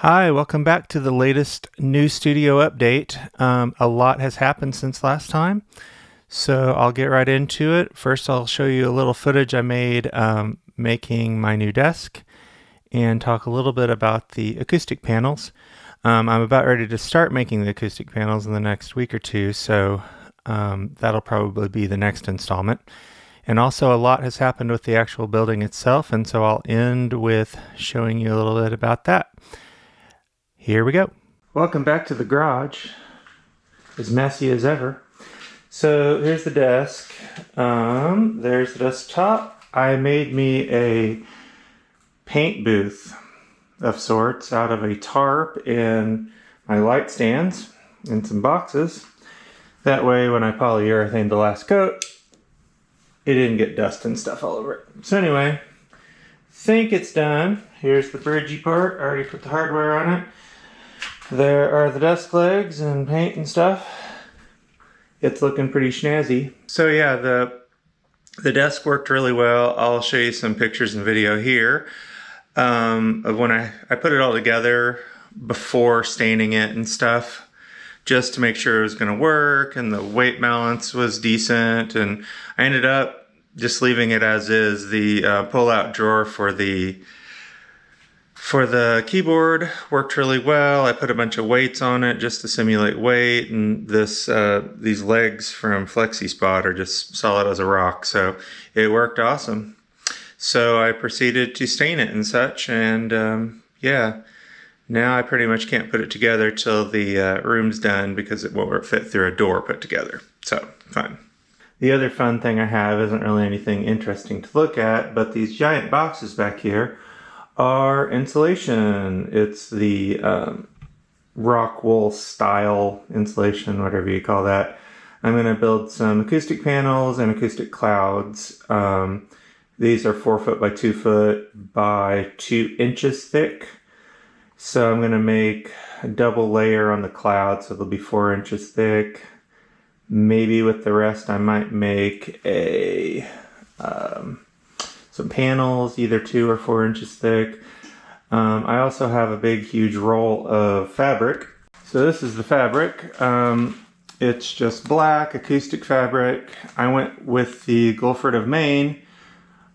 Hi, welcome back to the latest new studio update. A lot has happened since last time, so I'll get right into it. First, I'll show you a little footage I made making my new desk and talk a little bit about the acoustic panels. I'm about ready to start making the acoustic panels in the next week or two, so that'll probably be the next installment. And also a lot has happened with the actual building itself, and so I'll end with showing you a little bit about that. Here we go. Welcome back to the garage. As messy as ever. So here's the desk. There's the desktop. I made me a paint booth of sorts out of a tarp and my light stands and some boxes. That way when I polyurethane the last coat, it didn't get dust and stuff all over it. So anyway, think it's done. Here's the bridgey part. I already put the hardware on it. There are the desk legs and paint and stuff. It's looking pretty snazzy. So yeah, the desk worked really well. I'll show you some pictures and video here of when I put it all together before staining it and stuff, just to make sure it was going to work and the weight balance was decent. And I ended up just leaving it as is. The pull-out drawer for the keyboard worked really well. I put a bunch of weights on it just to simulate weight, and these legs from FlexiSpot are just solid as a rock, so it worked awesome. So I proceeded to stain it and such, and yeah, now I pretty much can't put it together till the room's done because it won't fit through a door put together. So fun. The other fun thing I have isn't really anything interesting to look at, but these giant boxes back here are insulation. It's the rock wool style insulation, whatever you call that. I'm going to build some acoustic panels and acoustic clouds. These are 4 foot by 2 foot by 2 inches thick. So I'm going to make a double layer on the cloud, so they'll be 4 inches thick. Maybe with the rest I might make some panels, either 2 or 4 inches thick. I also have a big, huge roll of fabric. So this is the fabric. It's just black acoustic fabric. I went with the Guilford of Maine.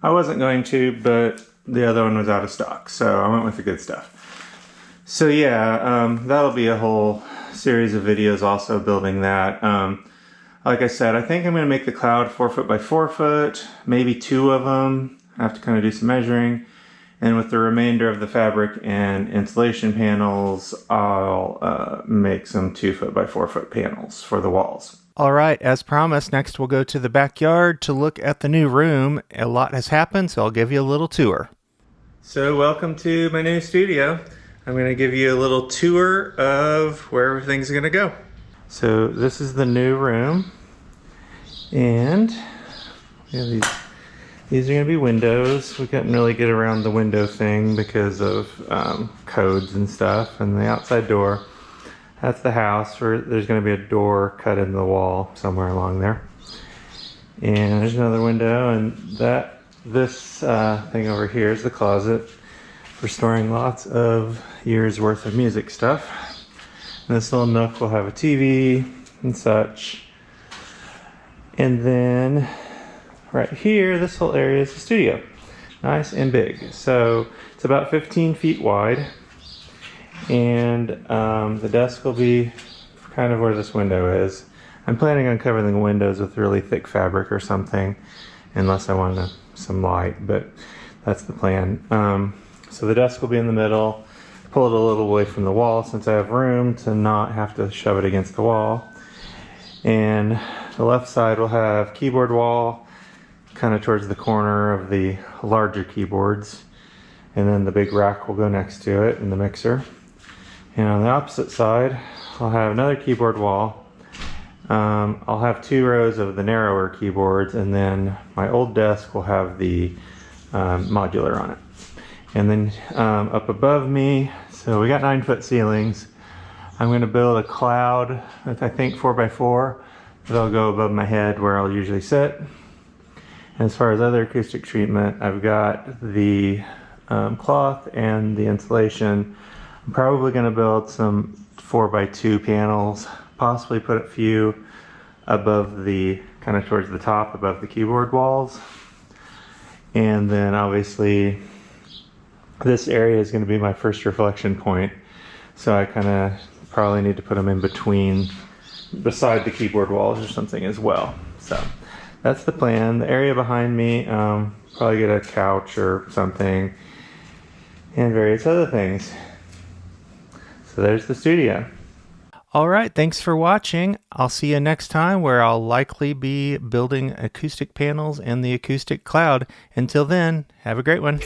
I wasn't going to, but the other one was out of stock, so I went with the good stuff. So yeah, that'll be a whole series of videos also building that. Like I said, I think I'm going to make the cloud 4 foot by 4 foot, maybe 2 of them. I have to kind of do some measuring, and with the remainder of the fabric and insulation panels, I'll make some 2 foot by 4 foot panels for the walls. All right, as promised, next we'll go to the backyard to look at the new room. A lot has happened, so I'll give you a little tour. So welcome to my new studio. I'm going to give you a little tour of where everything's going to go. So this is the new room, and we have these are going to be windows. We couldn't really get around the window thing because of codes and stuff. And the outside door, that's the house. Where there's going to be a door cut in the wall somewhere along there. And there's another window, and this thing over here is the closet for storing lots of years worth of music stuff. And this little nook will have a TV and such. And then right here, this whole area is the studio. Nice and big. So it's about 15 feet wide. And the desk will be kind of where this window is. I'm planning on covering the windows with really thick fabric or something, unless I want some light, but that's the plan. So the desk will be in the middle. Pull it a little away from the wall since I have room to not have to shove it against the wall. And the left side will have keyboard wall, kind of towards the corner of the larger keyboards, and then the big rack will go next to it and the mixer. And on the opposite side I'll have another keyboard wall. I'll have 2 rows of the narrower keyboards, and then my old desk will have the modular on it. And then up above me, so we got 9 foot ceilings. I'm going to build a cloud with, I think, 4 by 4 that'll go above my head where I'll usually sit. And as far as other acoustic treatment, I've got the cloth and the insulation I'm probably going to build some 4x2 panels, possibly put a few above the, kind of towards the top, above the keyboard walls. And then obviously this area is going to be my first reflection point. So I kind of probably need to put them in between, beside the keyboard walls or something as well. So that's the plan. The area behind me, probably get a couch or something and various other things. So there's the studio. All right, thanks for watching. I'll see you next time, where I'll likely be building acoustic panels and the acoustic cloud. Until then, have a great one.